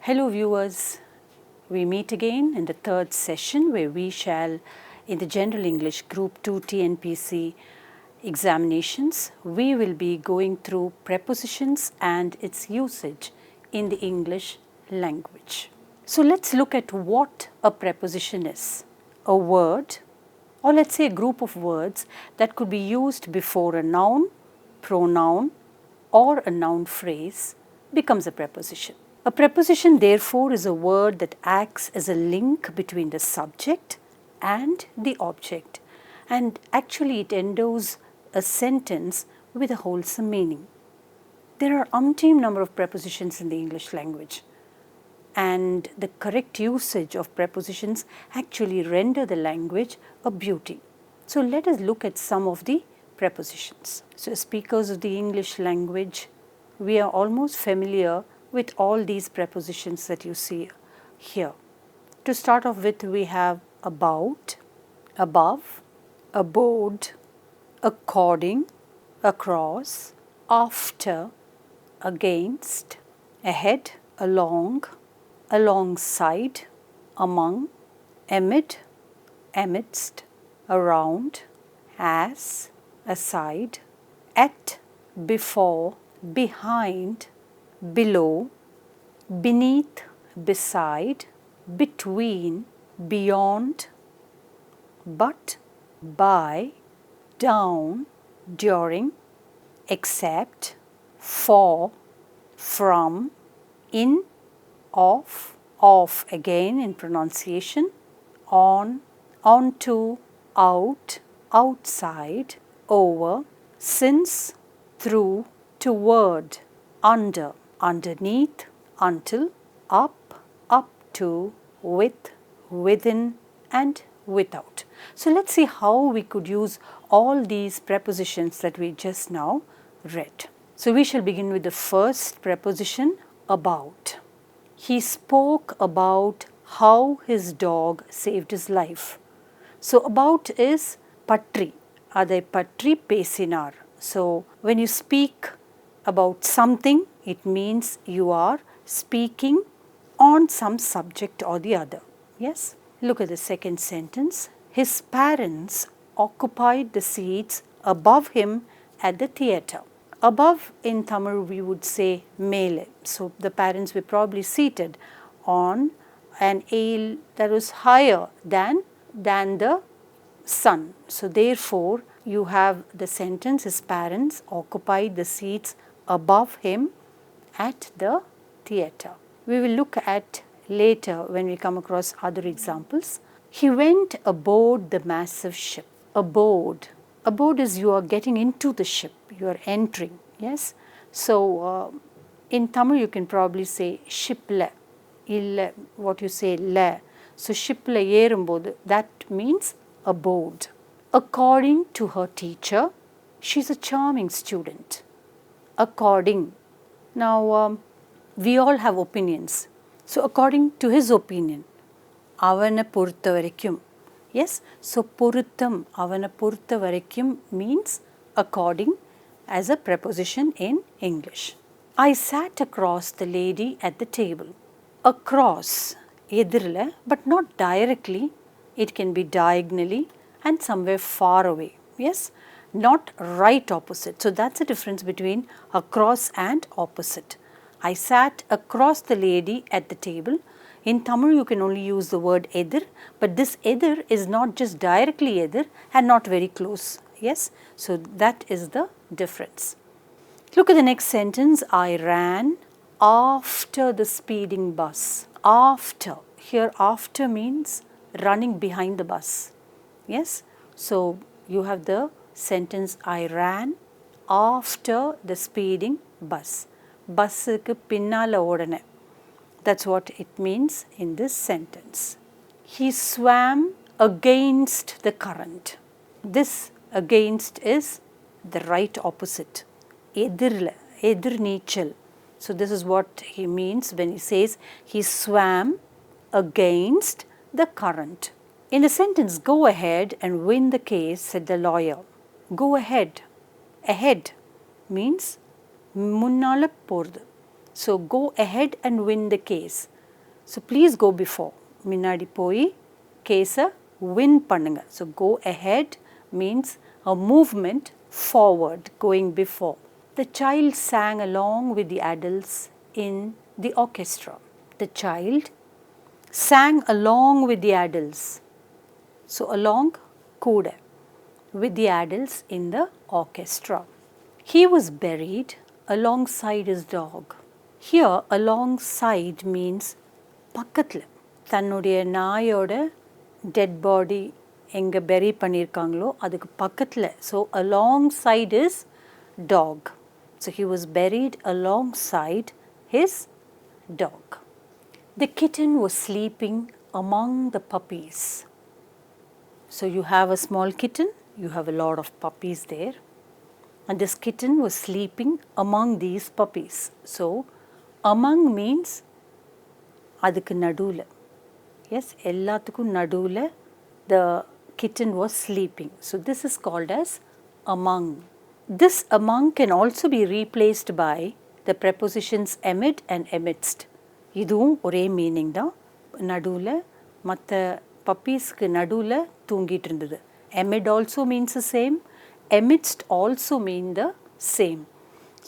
Hello viewers, we meet again in the third session where we shall, in the General English Group 2 TNPSC examinations, we will be going through prepositions and its usage in the English language. So let's look at what a preposition is. A word, or let's say a group of words that could be used before a noun, pronoun, or a noun phrase becomes a preposition. A preposition, therefore, is a word that acts as a link between the subject and the object, and actually it endows a sentence with a wholesome meaning. There are umpteen number of prepositions in the English language, and the correct usage of prepositions actually render the language a beauty. So let us look at some of the prepositions. So as speakers of the English language, we are almost familiar with all these prepositions that you see here. To start off with, we have about, above, aboard, according, across, after, against, ahead, along, alongside, among, amid, amidst, around, as, aside, at, before, behind, below, beneath, beside, between, beyond, but, by, down, during, except, for, from, in, off again in pronunciation, on, onto, out, outside, over, since, through, toward, under, underneath, until, up, up to, with, within, and without. So let's see how we could use all these prepositions that we just now read. So we shall begin with the first preposition, about. He spoke about how his dog saved his life. So about is patri, adai patri pesinar. So when you speak about something, it means you are speaking on some subject or the other. Yes? Look at the second sentence. His parents occupied the seats above him at the theatre. Above in Tamil we would say mele. So the parents were probably seated on an aisle that was higher than the sun. So therefore you have the sentence, his parents occupied the seats above him at the theatre. We will look at later when we come across other examples. He went aboard the massive ship. Aboard. Aboard is you are getting into the ship, you are entering. Yes? So in Tamil you can probably say shipla, illa, what you say la. So shipla yerumbodhu, that means aboard. According to her teacher, she's a charming student. According. Now, we all have opinions. So, according to his opinion, avana porutha varaikum. Yes? So, poruttam, avana porutha varaikum means according as a preposition in English. I sat across the lady at the table. Across, edirla, but not directly. It can be diagonally and somewhere far away. Yes? Not right opposite. So that's the difference between across and opposite. I sat across the lady at the table. In Tamil you can only use the word edir, but this edir is not just directly edir and not very close. Yes? So that is the difference. Look at the next sentence. I ran after the speeding bus. After. Here after means running behind the bus. Yes? So you have the sentence, I ran after the speeding bus. Busukku pinnala odane. That's what it means in this sentence. He swam against the current. This against is the right opposite. Edirla, edir neechal. So this is what he means when he says he swam against the current. In the sentence, go ahead and win the case, said the lawyer. Go ahead. Ahead means munnala pordu. So go ahead and win the case. So please go before. Minnadi poi case win பண்ணுங்க. So go ahead means a movement forward, going before. The child sang along with the adults in the orchestra. The child sang along with the adults. So along kuda with the adults in the orchestra. He was buried alongside his dog. Here alongside means பக்கத்தில் தன்னுடைய நாயோட dead body எங்கே பெரி பண்ணியிருக்காங்களோ அதுக்கு பக்கத்தில். So alongside his dog. So he was buried alongside his dog. The kitten was sleeping among the puppies. So you have a small kitten, you have a lot of puppies there. And this kitten was sleeping among these puppies. So among means அதுக்கு நடுவில். Yes, எல்லாத்துக்கும் நடுவில் the kitten was sleeping. So this is called as among. This among can also be replaced by the prepositions amid and amidst. இதுவும் ஒரே meaning தான். நடுவில் மற்ற பப்பீஸ்க்கு நடுவில் தூங்கிட்டு இருந்தது. Amid also means the same. Amidst also mean the same.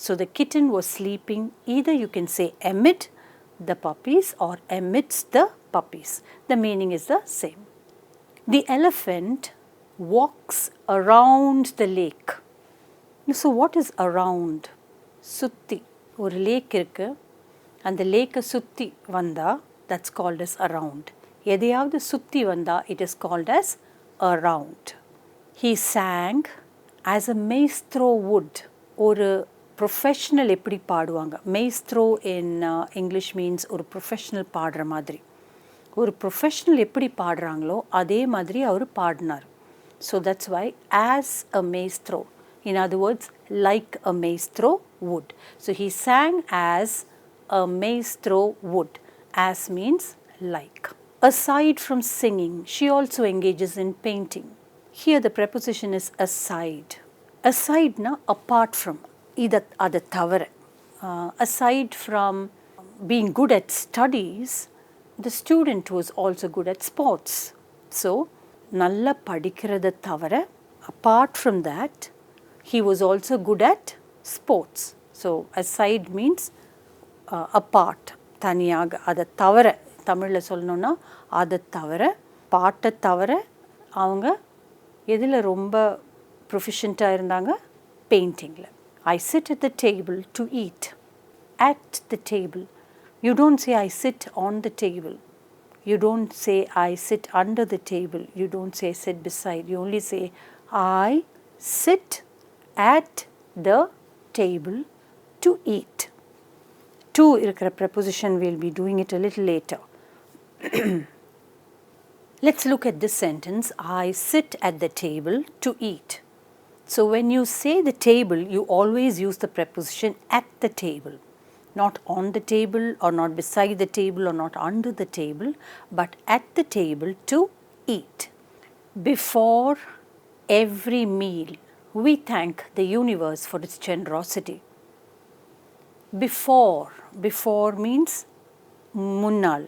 So the kitten was sleeping. Either you can say amid the puppies or amidst the puppies. The meaning is the same. The elephant walks around the lake. So what is around? சுத்தி. ஒரு லேக் இருக்கு. அந்த லேக்கை சுத்தி வந்தா that's called as around. எதையாவது சுத்தி வந்தா it is called as around. He sang as a maestro would. ஒரு ப்ரொஃபஷ்னல் எப்படி பாடுவாங்க. மேஸ்த்ரோ இன் இங்கிலீஷ் மீன்ஸ் ஒரு ப்ரொஃபஷ்னல் பாடுற மாதிரி. ஒரு ப்ரொஃபஷ்னல் எப்படி பாடுறாங்களோ அதே மாதிரி அவர் பாடினார். So that's why as a maestro. In other words like a maestro would. So he sang as a maestro would. As means like. Aside from singing, she also engages in painting. Here the preposition is aside. Aside na apart from. அதை தவிர. Aside from being good at studies, the student was also good at sports. So நல்லா படிக்கிறத தவிர apart from that he was also good at sports. So aside means apart, தனியாக. அதை தவிர தமிழில் சொல்லணும்னா அதை தவிர பாட்டை தவிர அவங்க எதில் ரொம்ப ப்ரொஃபிஷியண்ட்டாக இருந்தாங்க? பெயிண்டிங்கில். I sit at the table to eat. At the table. You don't say I sit on the table. You don't say I sit under the table. You don't say sit beside. You only say I sit at the table to eat. To இருக்கிற preposition we'll be doing it a little later. Let's look at this sentence. I sit at the table to eat. So when you say the table, you always use the preposition at the table. Not on the table or not beside the table or not under the table, but at the table to eat. Before every meal, we thank the universe for its generosity. Before means munnal.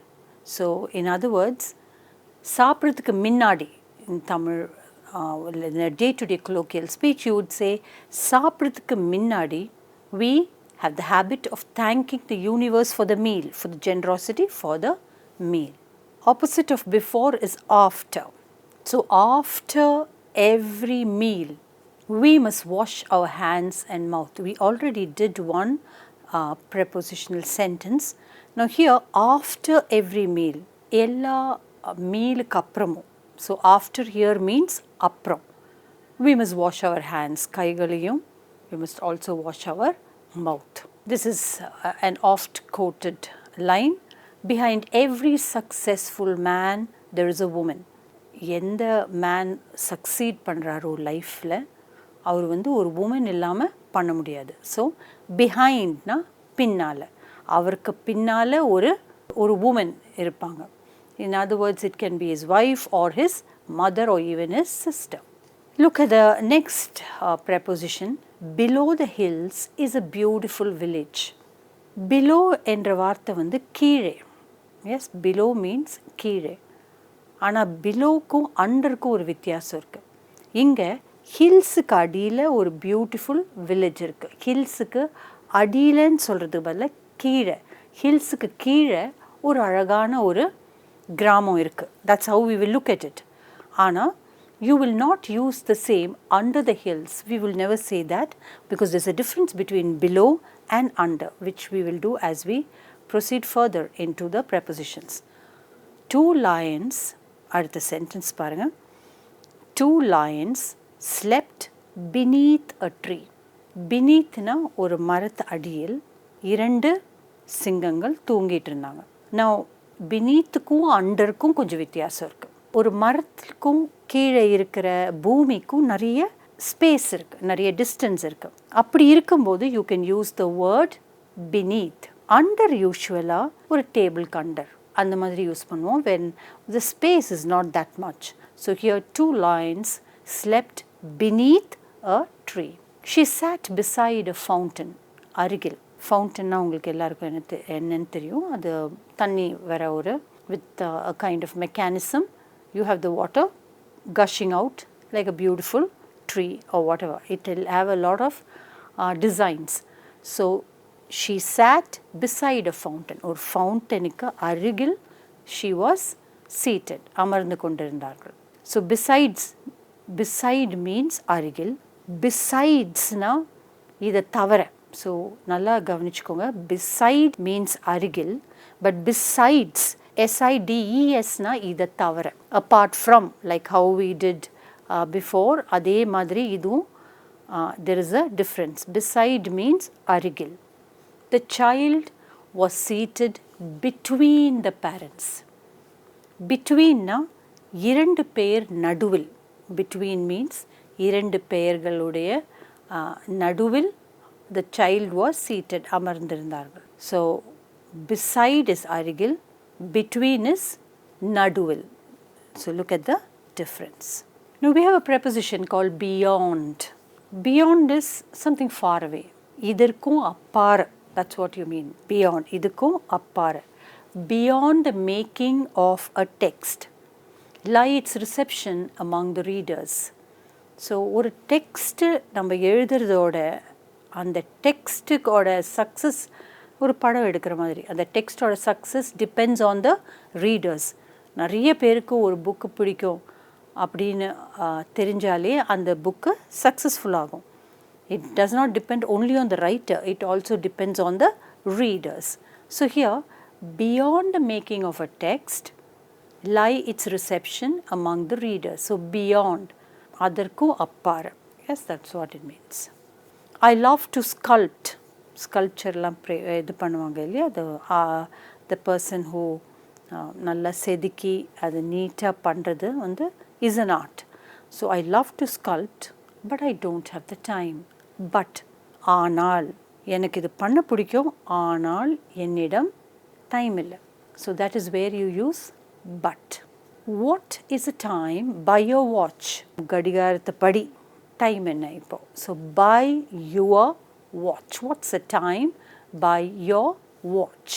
So in other words, சாப்பிட்றதுக்கு முன்னாடி in Tamil, in a day-to-day colloquial speech, you would say, சாப்பிட்றதுக்கு முன்னாடி we have the habit of thanking the universe for the meal, for the generosity for the meal. Opposite of before is after. So after every meal, we must wash our hands and mouth. We already did one prepositional sentence. Now here, after every meal, எல்லா மீலுக்கு அப்புறமும். So after here means அப்புறம். We must wash our hands, கைகளையும். We must also wash our mouth. This is an oft quoted line. Behind every successful man, there is a woman. எந்த man succeed பண்ணுறாரோ லைஃப்பில் அவர் ஒரு woman இல்லாமல் பண்ண முடியாது. So பிஹைண்ட்னா பின்னால், அவருக்கு பின்னால் ஒரு உமன் இருப்பாங்க. In other words, it can be his wife or his mother or even his sister. Look at the next preposition. Below the hills is a beautiful village. Below என்ற வார்த்தை கீழே. எஸ் பிலோ மீன்ஸ் கீழே. ஆனால் பிலோக்கும் அண்டருக்கும் ஒரு வித்தியாசம் இருக்குது. இங்கே ஹில்ஸுக்கு அடியில் ஒரு பியூட்டிஃபுல் வில்லேஜ் இருக்குது. ஹில்ஸுக்கு அடியிலன்னு சொல்கிறது பதில் கீழே, ஹில்ஸுக்கு கீழே ஒரு அழகான ஒரு கிராமம் இருக்குது. That's how we will look at it. ஆனால் you will not use the same under the hills. We will never say that because there's a difference between below and under, which we will do as we proceed further into the prepositions. Two lions, அடுத்த sentence பாருங்க. Two lions slept beneath a tree. Beneathனா ஒரு மரத்து அடியில் இரண்டு சிங்கங்கள் தூங்கிட்டு இருந்தாங்க. Now beneathக்கும் underக்கும் கொஞ்சம் வித்தியாசம் இருக்குது. ஒரு மரத்துக்கும் கீழே இருக்கிற பூமிக்கும் நிறைய ஸ்பேஸ் இருக்குது, நிறைய டிஸ்டன்ஸ் இருக்குது. அப்படி இருக்கும்போது you can use the word beneath. Under யூஷுவலாக ஒரு டேபிளுக்கு அண்டர் அந்த மாதிரி யூஸ் பண்ணுவோம் when the space is not that much. So here two lions slept beneath a tree. She sat beside a fountain. அருகில். ஃபவுண்டன்னா உங்களுக்கு எல்லாருக்கும் என்னன்னு தெரியும். அது தண்ணி வர ஒரு with a kind of mechanism. You have the water gushing out like a beautiful tree or whatever. It will have a lot of designs. So she sat beside a fountain. Or fountain ku arigil she was seated. அமர்ந்து கொண்டிருந்தார்கள். So beside means arigil. Besides na இத தவிர. So நல்லா கவனிச்சுக்கோங்க. Beside means arigil, but besides SIDES na இத தவிர. Apart from, like how we did before, அதே மாதிரி இதுவும் there is a difference. Beside means அருகில். The child was seated between the parents. Between na இரண்டு பேர் நடுவில். Between means இரண்டு பெயர்களுடைய நடுவில் the child was seated, அமர்ந்திருந்தார்கள். So beside is அருகில், between is naduvil. So look at the difference. Now we have a preposition called beyond. Beyond is something far away. Idarkum appara. That's what you mean. Beyond. Idukkum appara. Beyond the making of a text lie its reception among the readers. So ஒரு text நம்ம எழுதுறதோட அந்த டெக்ஸ்ட்டுக்கோட success ஒரு படம் எடுக்கிற மாதிரி. அந்த டெக்ஸ்டோட success depends on the readers. நிறைய பேருக்கு ஒரு புக்கு பிடிக்கும் அப்படின்னு தெரிஞ்சாலே அந்த புக்கு சக்ஸஸ்ஃபுல் ஆகும். It does not depend only on the writer, it also depends on the readers. So here beyond the making of a text lie its reception among the readers. So beyond அதற்கும் அப்பாற. Yes, that's what it means. I love to sculpt. ஸ்கல்ப்சர்லாம் இது பண்ணுவாங்க இல்லையா, அது the person who நல்லா செதுக்கி அது நீட்டாக பண்ணுறது வந்து is an art. So I love to sculpt but I don't have the time. But ஆனால் எனக்கு இது பண்ண பிடிக்கும், ஆனால் என்னிடம் டைம் இல்லை. So that is where you use but. What is a time by your watch. கடிகாரத்தை படி டைம் என்ன இப்போ. So by your watch. What's the time? By your watch.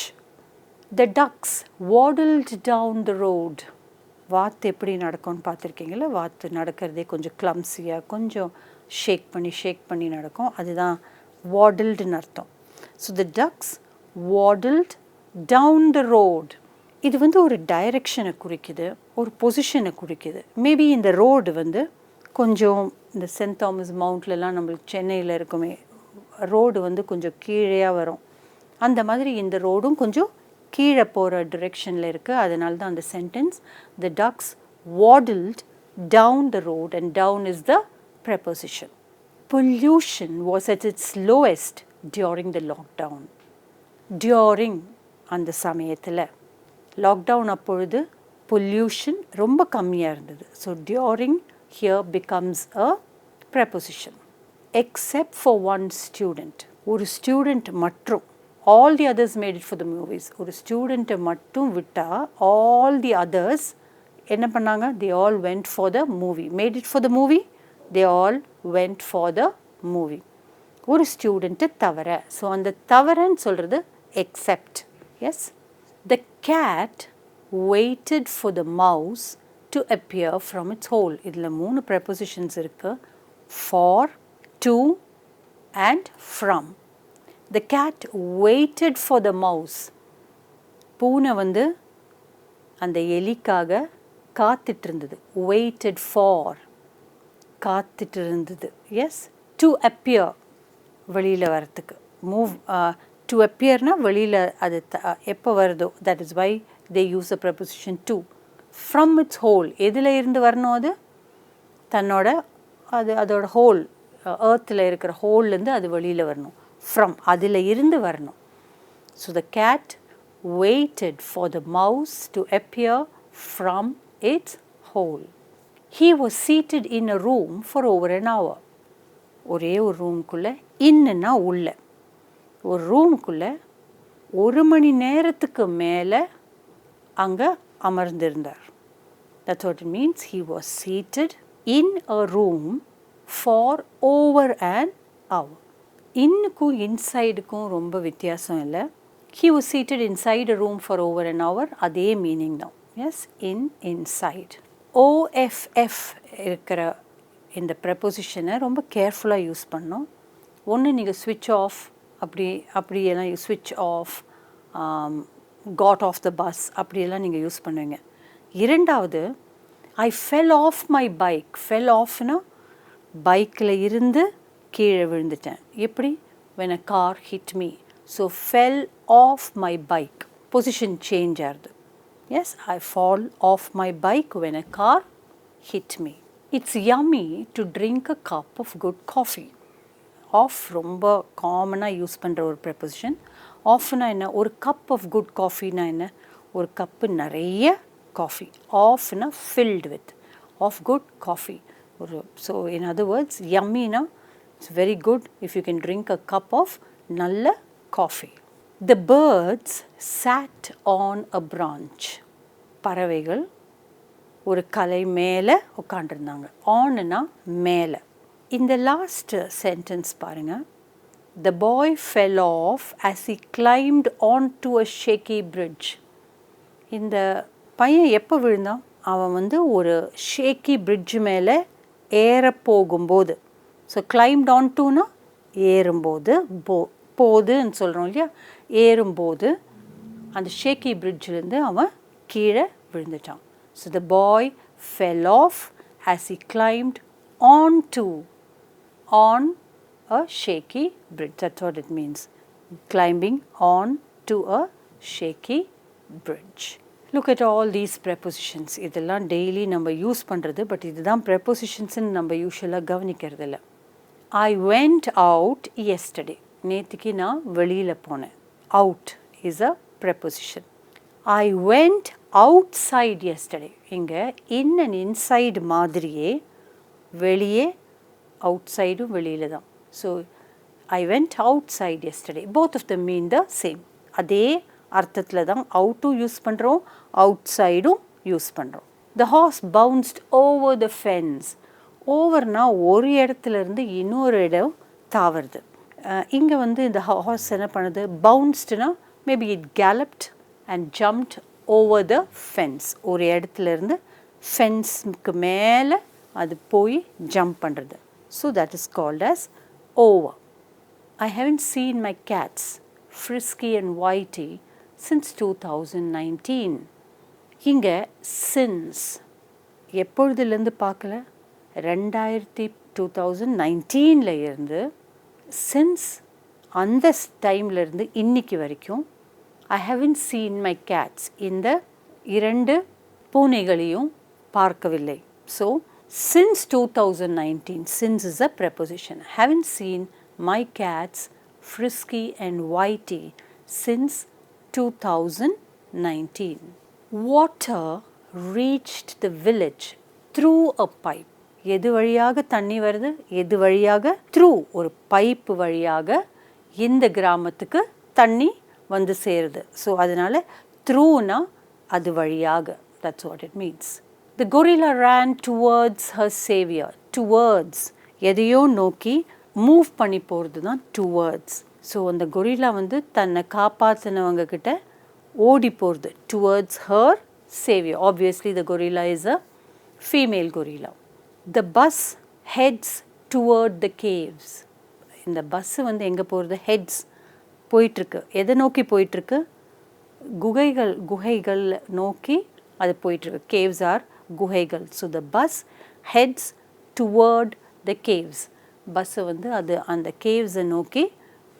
The ducks waddled down the road. வாத்து எப்படி நடக்கும்னு பார்த்துருக்கீங்களா? வாத்து நடக்கிறதே கொஞ்சம் கிளம்ஸியாக, கொஞ்சம் ஷேக் பண்ணி நடக்கும். அதுதான் வாடல்டுன்னு அர்த்தம். So the ducks waddled down the road. இது வந்து ஒரு டைரெக்ஷனை குறிக்குது, ஒரு பொசிஷனை குறிக்குது. மேபி இந்த ரோடு வந்து கொஞ்சம் இந்த சென்ட் தாமஸ் மவுண்ட்லலாம் நம்மளுக்கு சென்னையில் இருக்குமே ரோடு வந்து கொஞ்சம் கீழேயாக வரும். அந்த மாதிரி இந்த ரோடும் கொஞ்சம் கீழே போகிற டிரெக்ஷனில் இருக்குது. அதனால தான் அந்த sentence the ducks waddled down the road, and down is the preposition. Pollution was at its lowest during the lockdown. During அந்த சமயத்தில் லாக்டவுன் அப்பொழுது பொல்யூஷன் ரொம்ப கம்மியாக இருந்தது. So during here becomes a preposition. Except for one student. ஒரு student மற்றும், all the others made it for the movies. ஒரு ஸ்டூடெண்ட்டை மட்டும் விட்டால் all the others என்ன பண்ணாங்க? They all went for the movie. Made it for the movie. They all went for the movie. ஒரு ஸ்டூடெண்ட்டை தவிர. So அந்த தவிரன்னு சொல்கிறது except. Yes. The cat waited for the mouse to appear from its hole. இதில் 3 prepositions இருக்கு. For, to and from. The cat waited for the mouse. பூனை வந்து அந்த எலிக்காக காத்துட்டு இருந்தது. Waited for. காத்துட்டு இருந்தது. Yes. To appear. வெளியில் வரத்துக்கு. Move. To appearனா வெளியில் அது எப்போ வருதோ. That is why they use the preposition to. From its hole. எதில் இருந்து வரணும் அது? தன்னோட அதோட ஹோல், earthல இருக்கிற ஹோல்லேருந்து அது வெளியில் வரணும். From. அதில் இருந்து வரணும். So the cat waited for the mouse to appear from its hole. He was seated in a room for over an hour. ஒரே ஒரு ரூம்குள்ளே, இன்னுன்னா உள்ள ஒரு ரூமுக்குள்ளே 1 மணி நேரத்துக்கு மேலே அங்கே அமர்ந்திருந்தார். That's what it means. He was seated in a room for over an hour. இன்னுக்கும் இன்சைடுக்கும் ரொம்ப வித்தியாசம் இல்லை. He was seated inside a room for over an hour. அதே மீனிங் தான். Yes, inside. OFF இருக்கிற இந்த ப்ரெப்போசிஷனை ரொம்ப கேர்ஃபுல்லாக யூஸ் பண்ணோம். ஒன்று நீங்கள் ஸ்விட்ச் ஆஃப் அப்படியெல்லாம் ஸ்விட்ச் off, got off the bus அப்படியெல்லாம் நீங்கள் யூஸ் பண்ணுவீங்க. இரண்டாவது, I fell off my bike. Fell ஆஃப்னா பைக்கில் இருந்து கீழே விழுந்துட்டேன். எப்படி? when a car hit me. So fell off my bike. Position change ஆகுது. Yes, I fall off my bike when a car hit me. It's yummy to drink a cup of good coffee. Off ரொம்ப காமனாக use பண்ணுற ஒரு preposition. ஆஃப்னா என்ன? ஒரு cup of good காஃபின்னா என்ன? ஒரு cup நிறைய காஃபி. ஆஃப்னா filled with, of good coffee. ஒரு ஸோ இன் அதர் வேர்ட்ஸ், யம்மினா it's very good if you can drink a cup of நல்ல coffee. The birds sat on a branch. பறவைகள் ஒரு கலை மேலே உட்காண்டிருந்தாங்க. ஆன்னா மேலே. இந்த லாஸ்ட் சென்டென்ஸ் பாருங்கள். The boy fell off as he climbed onto a shaky bridge. இந்த பையன் எப்போ விழுந்தான்? அவன் வந்து ஒரு ஷேக்கி பிரிட்ஜ் மேலே ஏற போகும்போது. ஸோ climbed ontoனா ஏறும்போது, போதுன்னு சொல்கிறோம் இல்லையா, ஏறும்போது அந்த ஷேக்கி பிரிட்ஜிலேருந்து அவன் கீழே விழுந்துட்டான். So the boy fell off as he climbed onto on a shaky bridge. That's what it means. Climbing on to a shaky bridge. Look at all these prepositions. இதெல்லாம் டெய்லி நம்ம யூஸ் பண்ணுறது. But இதுதான் prepositions-ன்னு நம்ம யூஷுவலாக கவனிக்கிறது இல்லை. I went out yesterday. நேற்றுக்கு நான் வெளியில் போனேன். Out is a preposition. I went outside yesterday. இங்கே in and inside மாதிரியே வெளியே outsideும் வெளியில் தான். So I went outside yesterday. Both of them mean the same. அதே அர்த்தத்தில் தான் அவுட்டும் யூஸ் பண்ணுறோம், outsideும் யூஸ் பண்ணுறோம். The horse bounced over the fence. ஓவர்னா ஒரு இடத்துலேருந்து இன்னொரு இடம் தாவறது. இங்கே வந்து இந்த ஹார்ஸ் என்ன பண்ணுது? பவுன்ஸ்டுனா maybe it galloped and jumped over the fence. ஒரு இடத்துலேருந்து ஃபென்ஸுக்கு மேலே அது போய் ஜம்ப் பண்ணுறது. So that is called as over. I haven't seen my cats, Frisky and Whitey, since 2019. இங்கே since எப்பொழுதுலேருந்து பார்க்கல? 2019 இருந்து since அந்த டைம்லேருந்து இன்னைக்கு வரைக்கும் I haven't seen my cats. இந்த 2 பூனைகளையும் பார்க்கவில்லை. So since 2019, since is a preposition. Haven't seen my cats Frisky and Whitey since 2019. Water reached the village through a pipe. எது வழியாக தண்ணி வருது? எது வழியாக? through, ஒரு பைப்பு வழியாக இந்த கிராமத்துக்கு தண்ணி வந்து சேருது. ஸோ அதனால throughனா அது வழியாக. That's what it means. The gorilla ran towards her savior. Towards, எதையோ நோக்கி மூவ் பண்ணி போகிறது தான் towards. ஸோ அந்த கொரில்லா வந்து தன்னை காப்பாற்றினவங்க கிட்ட ஓடி போகிறது towards her savior. Obviously the gorilla is a female gorilla. The bus heads toward the caves. இந்த பஸ்ஸு வந்து எங்கே போகிறது? ஹெட்ஸ் போயிட்டுருக்கு. எதை நோக்கி போயிட்டுருக்கு? குகைகள் நோக்கி அது போயிட்டுருக்கு. கேவ்ஸ் ஆர் குகைகள். So the bus heads toward the caves. Bus வந்து அது அந்த கேவ்ஸை நோக்கி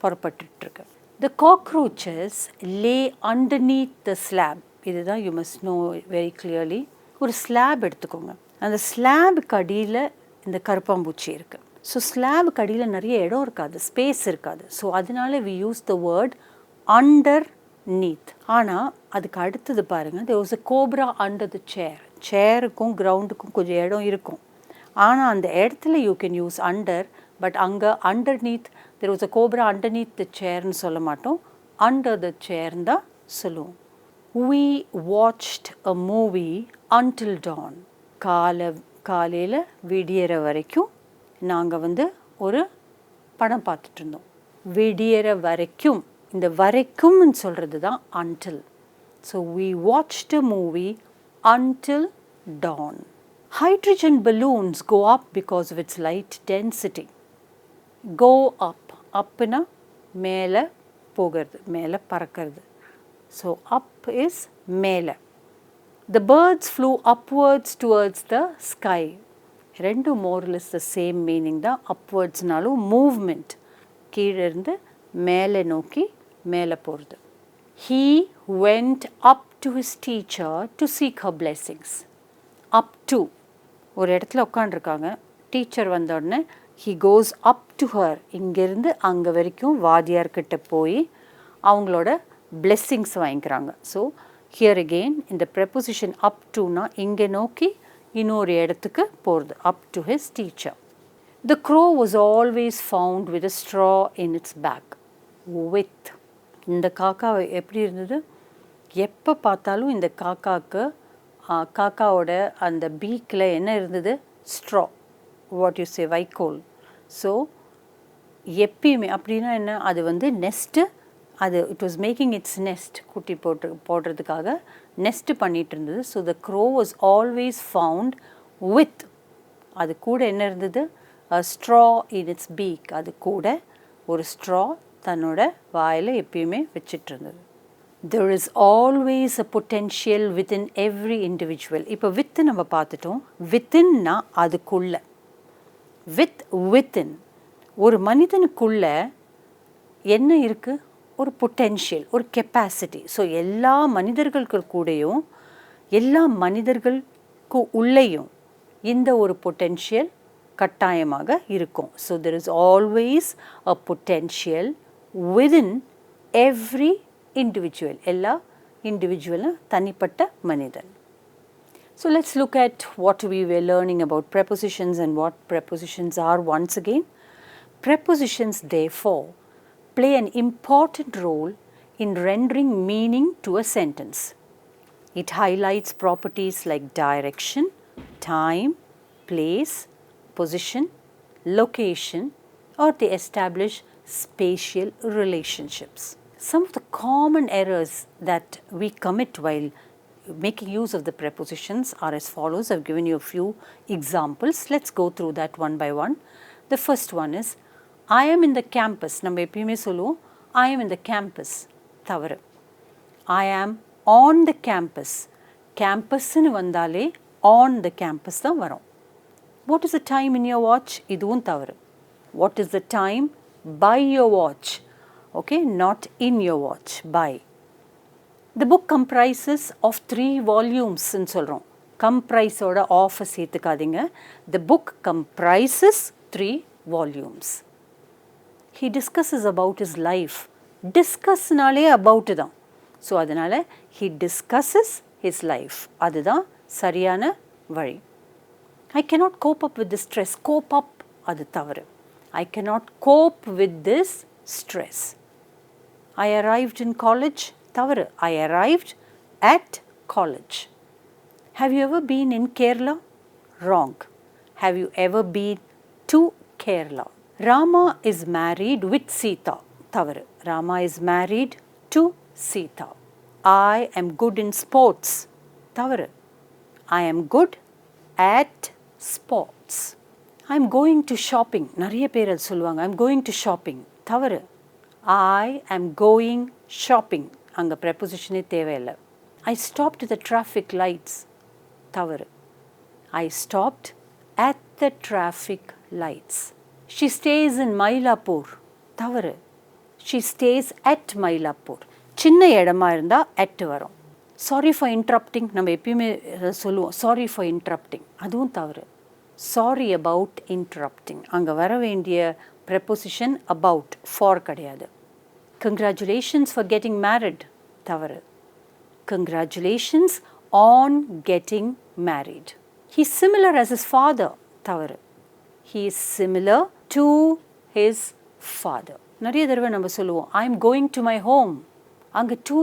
புறப்பட்டுருக்கு. The cockroaches lay underneath the slab. இதுதான் you must know very clearly. ஒரு ஸ்லாப் எடுத்துக்கோங்க. அந்த ஸ்லாபுக்கு அடியில் இந்த கருப்பாம்பூச்சி இருக்குது. ஸோ ஸ்லாபுக்கு அடியில் நிறைய இடம் இருக்காது, ஸ்பேஸ் இருக்காது. ஸோ அதனால we use the word underneath. ஆனால் அதுக்கு அடுத்தது பாருங்கள், there was a cobra under the chair. சேருக்கும் கிரவுண்டுக்கும் கொஞ்சம் இடம் இருக்கும். ஆனால் அந்த இடத்துல you can use under. But அங்கே underneath, there was a cobra underneath the chairன்னு சொல்ல மாட்டோம், அண்டர் த சேர்ன்னு தான் சொல்லுவோம். We watched a movie until dawn. காலையில் விடியற வரைக்கும் நாங்கள் வந்து ஒரு படம் பார்த்துட்டு இருந்தோம். விடியற வரைக்கும், இந்த வரைக்கும்னு சொல்கிறது தான் until. So we watched a movie until dawn. Hydrogen balloons go up because of its light density. Go up. Upna மேலே போகிறது, மேலே பறக்கிறது. So up is மேலே. The birds flew upwards towards the sky. ரெண்டு more or less the same meaning தான். upwardsனாலும் movement, கீழே இருந்து மேலே நோக்கி மேலே போகிறது. He went up to his teacher to seek her blessings. Up to, ஒரு இடத்துல உட்காண்டிருக்காங்க, டீச்சர் வந்த உடனே he goes up to her. இங்கேருந்து அங்கே வரைக்கும் வாதியார்கிட்ட போய் அவங்களோட blessings வாங்கிக்கிறாங்க. ஸோ here again இந்த preposition up toனா இங்கே நோக்கி இன்னொரு இடத்துக்கு போகிறது, up to his teacher. The crow was always found with a straw in its back. With, இந்த காக்கா எப்படி இருந்தது? எப்போ பார்த்தாலும் இந்த காக்காவோட அந்த பீக்கில் என்ன இருந்தது? straw, what you say, வைக்கோல். ஸோ எப்பயுமே அப்படின்னா என்ன, அது வந்து நெஸ்ட்டு, அது it was making its nest, குட்டி போடுறதுக்காக நெஸ்ட் பண்ணிகிட்டு இருந்தது. So the crow was always found with, அது கூட என்ன இருந்தது? A straw in its beak. அது கூட ஒரு ஸ்ட்ரா தன்னோட வாயில் எப்பயுமே வச்சிட்டு இருந்தது. there is always a potential within every individual. இப்போ வித்து நம்ம பார்த்துட்டோம். வித்தின்னா அதுக்குள்ள, within, ஒரு மனிதனுக்குள்ள என்ன இருக்குது? ஒரு பொட்டென்ஷியல், ஒரு கெப்பாசிட்டி. ஸோ எல்லா மனிதர்களுக்கு கூடயும், எல்லா மனிதர்களுக்கு உள்ளேயும் இந்த ஒரு பொட்டென்ஷியல் கட்டாயமாக இருக்கும். So there is always a potential within every individual. எல்லா இண்டிவிஜுவலும் தனிப்பட்ட மனிதன். So let's look at what we were learning about prepositions and what prepositions are once again. Prepositions therefore play an important role in rendering meaning to a sentence. It highlights properties like direction, time, place, position, location, or they establish spatial relationships. Some of the common errors that we commit while making use of the prepositions are as follows. I've given you a few examples. Let's go through that one by one. The first one is I am in the campus. நம்ம எப்பயுமே சொல்லுவோம் I am in the campus. தவறு. I am on the campus. campusன்னு வந்தாலே on the campus தான் வரும். What is the time in your watch? இதுவும் தவறு. What is the time by your watch? Okay, not in your watch, by. The book comprises of 3 volumes ன்னு சொல்கிறோம். கம்ப்ரைஸோட ஆஃபை சேர்த்துக்காதீங்க. The book comprises 3 volumes. He discusses about his life. Discussனாலே about தான். So அதனால் he discusses his life. அதுதான் சரியான வழி. I cannot cope up with this stress. Cope up, அது தவறு. I cannot cope with this stress. I arrived in college. தவறு. I arrived at college. Have you ever been in Kerala? Wrong. Have you ever been to Kerala? Rama is married with Sita. தவறு. Rama is married to Sita. I am good in sports. தவறு. I am good at sports. I am going to shopping. நிறைய பேர் அது சொல்லுவாங்க. I am going to shopping. தவறு. I am going shopping. அங்கே preposition தேவையில்லை. I stopped at the traffic lights. தவறு. I stopped at the traffic lights. She stays in Mylapore. தவறு. She stays at Mylapore. சின்ன இடமா இருந்தால் at வரும். Sorry for interrupting. நம்ம எப்பயுமே சொல்லுவோம் sorry for interrupting. அதுவும் தவறு. Sorry about interrupting. அங்கே வர வேண்டிய preposition about, for கிடையாது. Congratulations for getting married. தவறு. Congratulations on getting married. He's similar as his father. தவறு. He is similar to his father. நிறைய தடவை நம்ம சொல்லுவோம் I am going to my home. அங்கே to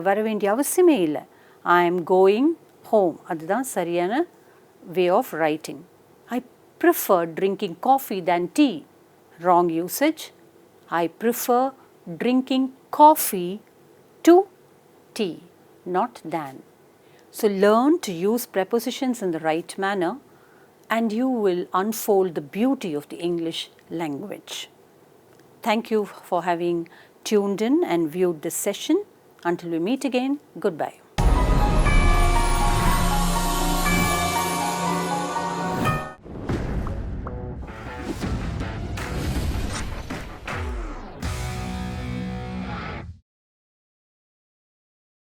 வர வேண்டிய அவசியமே இல்லை. I am going home. அதுதான் சரியான way of writing. I prefer drinking coffee than tea. Wrong usage. I prefer drinking coffee to tea, not than. So learn to use prepositions in the right manner and you will unfold the beauty of the English language. Thank you for having tuned in and viewed this session. Until we meet again, goodbye.